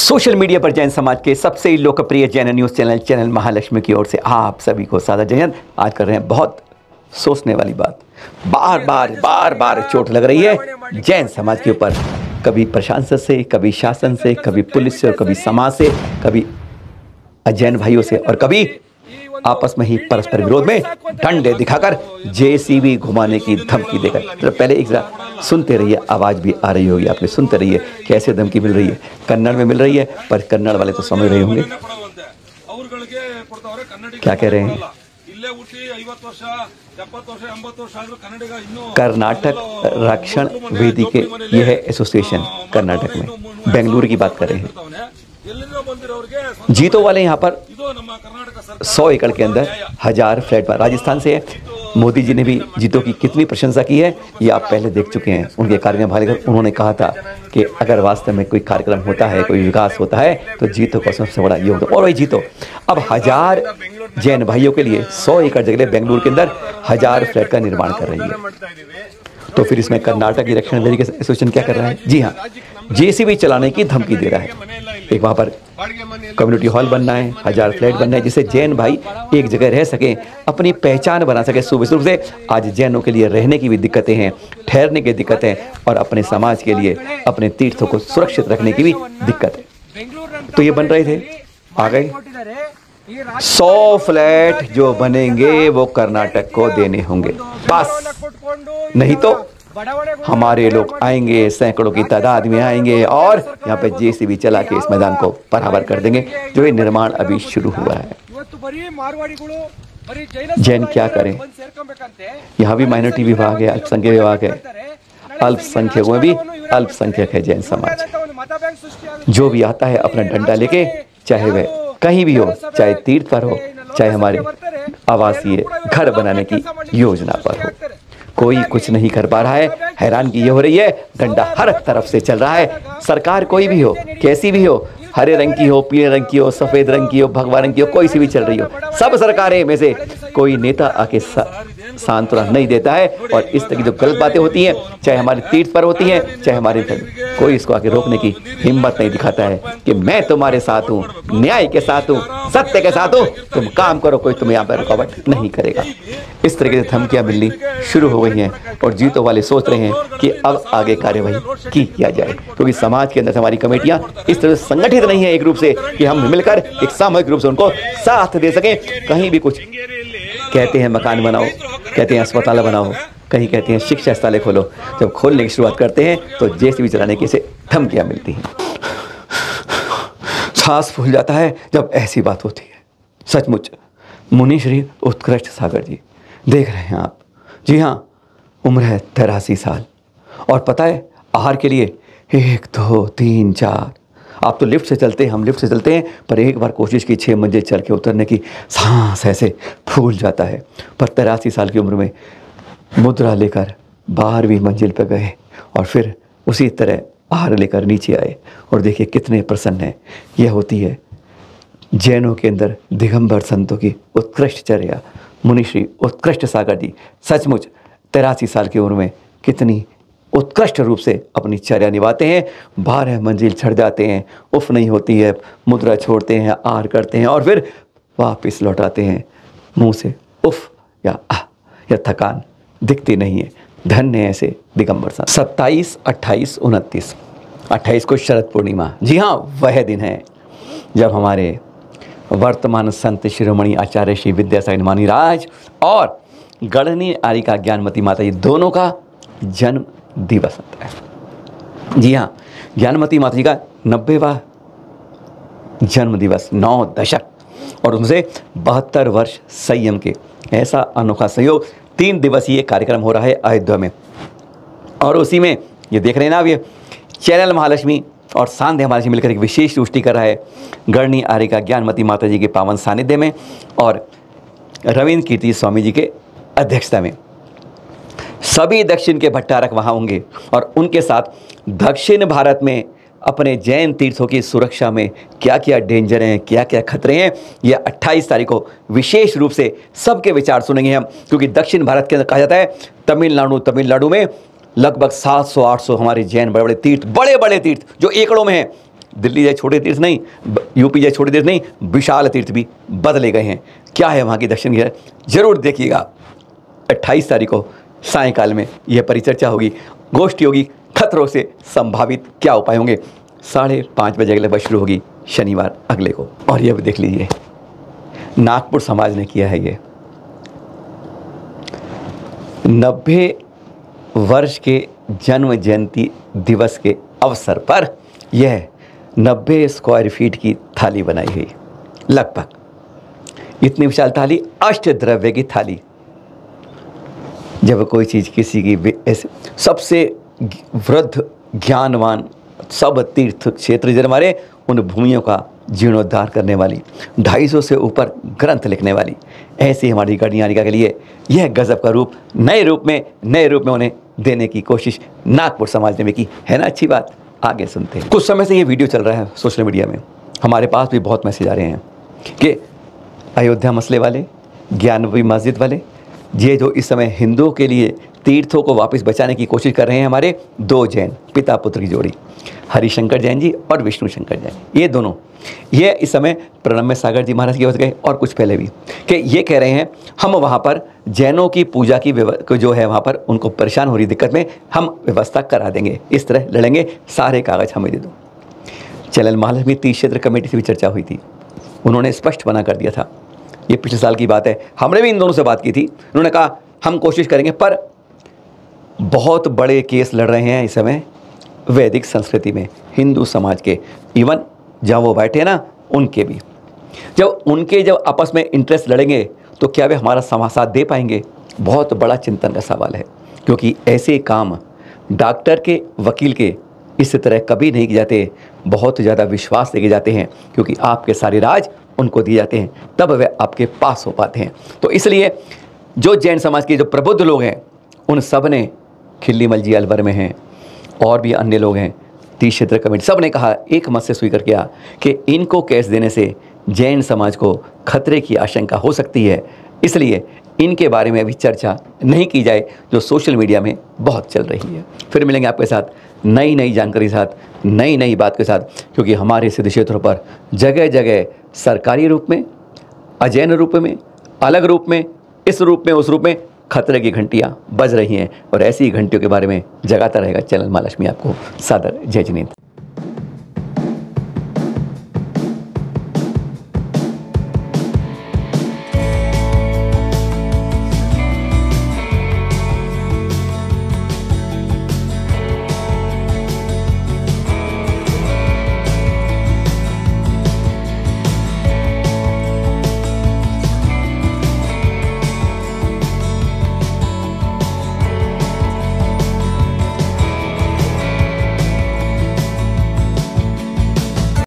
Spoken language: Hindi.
सोशल मीडिया पर जैन समाज के सबसे लोकप्रिय जैन न्यूज़ चैनल महालक्ष्मी की ओर से आप सभी को सादर जय हिंद। आज कर रहे हैं बहुत सोचने वाली बात। बार बार चोट लग रही है जैन समाज के ऊपर, कभी प्रशासन से, कभी शासन से, कभी पुलिस से और कभी समाज से, कभी अजैन भाइयों से और कभी आपस में ही परस्पर विरोध में डंडे दिखाकर जेसीबी घुमाने की धमकी देकर। तो पहले एक जरा सुनते रहिए, आवाज़ भी आ रही होगी, आपने सुनते रहिए कैसे धमकी मिल रही है। कन्नड़ में मिल रही है, पर कन्नड़ वाले तो समझ रहे होंगे क्या कह रहे हैं। कर्नाटक रक्षण वेदी के यह है एसोसिएशन कर्नाटक में, बेंगलुरु की बात कर रहे हैं। जीतो वाले यहाँ पर 100 एकड़ के अंदर 1000 फ्लैट पर राजस्थान से है। मोदी जी ने भी जीतो की कितनी प्रशंसा की है ये आप पहले देख चुके हैं। उनके कार्यक्रम भाले कर उन्होंने कहा था कि अगर वास्तव में कोई कार्यक्रम होता है, कोई विकास होता है तो जीतो का सबसे बड़ा योगदान। और वही जीतो अब 1000 जैन भाइयों के लिए 100 एकड़ जगह बेंगलुरु के अंदर 1000 फ्लैट का निर्माण कर रही है। तो फिर इसमें कर्नाटक की रक्षण वेदी एसोसिएशन क्या कर रहा है? जी हाँ, जेसीबी चलाने की धमकी दे रहा है। एक वहाँ पर कम्युनिटी हॉल बनना है, 1000 फ्लैट बनना है, जिससे जैन भाई एक जगह रह सकें, अपनी पहचान बना सके। सुबह सुबह से आज जैनों के लिए रहने की भी दिक्कतें हैं, ठहरने की दिक्कतें हैं और अपने समाज के लिए, अपने तीर्थों को सुरक्षित रखने की भी दिक्कत है। तो ये बन रहे थे, आ गए 100 फ्लैट जो बनेंगे वो कर्नाटक को देने होंगे बस, नहीं तो हमारे लोग आएंगे, सैकड़ों की तादाद में आएंगे और यहाँ पे जेसीबी चला के इस मैदान को बराबर कर देंगे। जो ये निर्माण अभी शुरू हुआ है। जैन क्या करें? यहाँ भी माइनॉरिटी विभाग है, अल्पसंख्यक विभाग है, अल्पसंख्यकों में भी अल्पसंख्यक है जैन समाज। जो भी आता है अपना डंडा लेके, चाहे वह कहीं भी हो, चाहे तीर्थ पर हो, चाहे हमारे आवासीय घर बनाने की योजना पर हो, कोई कुछ नहीं कर पा रहा है। हैरानगी ये हो रही है, डंडा हर तरफ से चल रहा है। सरकार कोई भी हो, कैसी भी हो, हरे रंग की हो, पीले रंग की हो, सफेद रंग की हो, भगवा रंग की हो, कोई सी भी चल रही हो, सब सरकारें में से कोई नेता आके सांत्वना नहीं देता है। और इस तरह की जो गलत बातें होती हैं, चाहे हमारे तीर्थ पर होती हैं, चाहे हमारे, कोई इसको आके रोकने की हिम्मत नहीं दिखाता है कि मैं तुम्हारे साथ हूँ, न्याय के साथ हूँ, सत्य के साथ हूँ, तुम काम करो, कोई तुम्हें यहाँ पर रुकावट नहीं करेगा। इस तरीके से धमकियां मिलनी शुरू हो गई हैं और जीतो वाले सोच रहे हैं कि अब आगे कार्यवाही की किया जाए, क्योंकि समाज के अंदर हमारी कमेटियां इस तरह से संगठित नहीं है एक रूप से कि हम मिलकर एक सामूहिक रूप से उनको साथ दे सकें। कहीं भी कुछ कहते हैं मकान बनाओ, कहते हैं अस्पताल बनाओ, कहीं कहते हैं शिक्षा स्थल खोलो, जब खोलने की शुरुआत करते हैं तो जेसीबी चलाने की से धमकियां मिलती हैं। सांस फूल जाता है जब ऐसी बात होती है। सचमुच मुनि श्री उत्कृष्ट सागर जी देख रहे हैं आप। जी हाँ, उम्र है 83 साल और पता है आहार के लिए 1 2 3 4, आप तो लिफ्ट से चलते हैं, हम लिफ्ट से चलते हैं, पर एक बार कोशिश की 6 मंजिल चढ़ के उतरने की, सांस ऐसे फूल जाता है। पर 83 साल की उम्र में मुद्रा लेकर 12वीं मंजिल पर गए और फिर उसी तरह आहार लेकर नीचे आए और देखिए कितने प्रसन्न हैं। यह होती है जैनों के अंदर दिगंबर संतों की उत्कृष्ट चर्या। मुनिश्री उत्कृष्ट सागर जी सचमुच 83 साल की उम्र में कितनी उत्कृष्ट रूप से अपनी चर्या निभाते हैं। 12 मंजिल चढ़ जाते हैं, उफ नहीं होती है, मुद्रा छोड़ते हैं, आहार करते हैं और फिर वापस लौटाते हैं। मुंह से उफ या थकान दिखती नहीं है। धन्य है ऐसे दिगंबर संत। 27, 28, 29, 28 को शरद पूर्णिमा। जी हाँ, वह दिन है जब हमारे वर्तमान संत शिरोमणि आचार्य श्री विद्यासागर मानी राज और गढ़नी आरिका ज्ञानमती माता जी दोनों का जन्म दिवस होता है। जी हाँ, ज्ञानमती माता जी का 90वां जन्म दिवस, 9 दशक और उनसे 72 वर्ष संयम के। ऐसा अनोखा सहयोग 3 दिवसीय कार्यक्रम हो रहा है अयोध्या में और उसी में ये देख रहे हैं ना, अब ये चैनल महालक्ष्मी और सांध्य महालक्ष्मी मिलकर एक विशेष सृष्टि कर रहा है गढ़नी आरिका ज्ञानमती माता जी के पावन सानिध्य में और रविंद्र कीर्ति स्वामी जी के अध्यक्षता में। सभी दक्षिण के भट्टारक वहाँ होंगे और उनके साथ दक्षिण भारत में अपने जैन तीर्थों की सुरक्षा में क्या क्या डेंजर हैं, क्या क्या खतरे हैं, यह 28 तारीख को विशेष रूप से सबके विचार सुनेंगे हम। क्योंकि दक्षिण भारत के अंदर कहा जाता है तमिलनाडु में लगभग 700-800 हमारे जैन बड़े बड़े तीर्थ जो एकड़ों में हैं, दिल्ली जैसे छोटे तीर्थ नहीं, यूपी जैसे छोटे तीर्थ नहीं, विशाल तीर्थ भी बदले गए हैं। क्या है वहाँ की दक्षिण की, जरूर देखिएगा। 28 तारीख को सायंकाल में यह परिचर्चा होगी, गोष्ठी होगी, खतरों से संभावित क्या उपाय होंगे। 5:30 बजे अगले शुरू होगी, शनिवार अगले को। और ये भी देख लीजिए, नागपुर समाज ने किया है ये 90 वर्ष के जन्म जयंती दिवस के अवसर पर यह 90 स्क्वायर फीट की थाली बनाई गई। लगभग इतनी विशाल थाली, अष्टद्रव्य की थाली। जब कोई चीज़ किसी की ऐसे सबसे वृद्ध ज्ञानवान सब तीर्थ क्षेत्र जन हमारे, उन भूमियों का जीर्णोद्धार करने वाली, 250 से ऊपर ग्रंथ लिखने वाली, ऐसी हमारी गणियानिका के लिए यह गजब का रूप नए रूप में उन्हें देने की कोशिश नागपुर समाज ने भी की है ना। अच्छी बात, आगे सुनते हैं। कुछ समय से ये वीडियो चल रहा है सोशल मीडिया में, हमारे पास भी बहुत मैसेज आ रहे हैं कि अयोध्या मसले वाले, ज्ञानवी मस्जिद वाले, ये जो इस समय हिंदुओं के लिए तीर्थों को वापस बचाने की कोशिश कर रहे हैं, हमारे 2 जैन पिता पुत्र की जोड़ी, हरिशंकर जैन जी और विष्णु शंकर जैन, ये दोनों, ये इस समय प्रणम्य सागर जी महाराज की वजह गए और कुछ पहले भी, कि ये कह रहे हैं हम वहाँ पर जैनों की पूजा की जो है वहाँ पर उनको परेशान हो रही दिक्कत में हम व्यवस्था करा देंगे, इस तरह लड़ेंगे, सारे कागज़ हमें दे दो। चैनल महालक्ष्मी तीर्थ क्षेत्र कमेटी से भी चर्चा हुई थी, उन्होंने स्पष्ट मना कर दिया था। ये पिछले साल की बात है, हमने भी इन दोनों से बात की थी, उन्होंने कहा हम कोशिश करेंगे, पर बहुत बड़े केस लड़ रहे हैं इस समय वैदिक संस्कृति में, हिंदू समाज के, इवन जहाँ वो बैठे हैं ना उनके भी। जब आपस में इंटरेस्ट लड़ेंगे तो क्या वे हमारा साथ दे पाएंगे, बहुत बड़ा चिंतन का सवाल है। क्योंकि ऐसे काम डॉक्टर के, वकील के इस तरह कभी नहीं किए जाते, बहुत ज़्यादा विश्वास लेके जाते हैं, क्योंकि आपके सारे राज उनको दिए जाते हैं, तब वे आपके पास हो पाते हैं। तो इसलिए जो जैन समाज के जो प्रबुद्ध लोग हैं, उन सब ने, खिल्लीमल जी अलवर में हैं और भी अन्य लोग हैं, तीर्थ क्षेत्र कमेटी, सब ने कहा, एक मत से स्वीकार किया कि इनको केस देने से जैन समाज को खतरे की आशंका हो सकती है, इसलिए इनके बारे में अभी चर्चा नहीं की जाए, जो सोशल मीडिया में बहुत चल रही है। फिर मिलेंगे आपके साथ नई जानकारी के साथ, नई बात के साथ, क्योंकि हमारे सिद्ध क्षेत्रों पर जगह जगह सरकारी रूप में, अजैन रूप में, अलग रूप में, इस रूप में, उस रूप में खतरे की घंटियां बज रही हैं, और ऐसी घंटियों के बारे में जगाता रहेगा चैनल महालक्ष्मी आपको सादर जय जिनेंद्र।